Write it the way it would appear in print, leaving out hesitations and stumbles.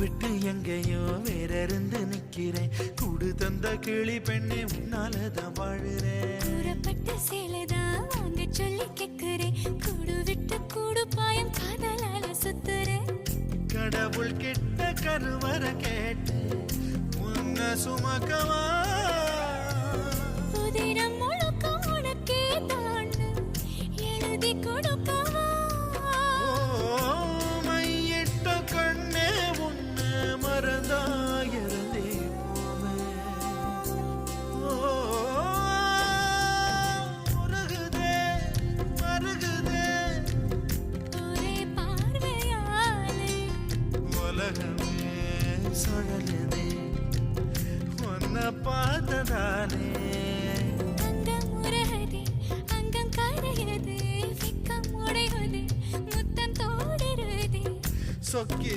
விட்டு எங்கேயோ வேற இருந்து நிக்கிறேன். கூடு தந்த கிளி பெண்ணே உன்னாலதான் வாழுறேன். கூறப்பட்ட சேலைதான் வாங்க சொல்லி கேக்குறேன். கூடு விட்டு கூடு பாயம் காதலால சுத்துறேன். கடவுள் கிட்ட கருவற கேட்டு உன்ன சுமக்கவா. உதிரம் முழுக்க உனக்கே தான் எழுதி கொடுக்கவா. மையிட்ட கண்ணே உன்ன மறந்தாயிருந்தே மருகுதே மருகுதே ஒரே பார்வையாலே உலகமே சுழலுதே உன்னை பார்த்ததாலே. அங்கம் உருகுதே அங்கம் கரையுதே வெக்கம் உடையுதே முத்தம் தோடுருதே சொக்கி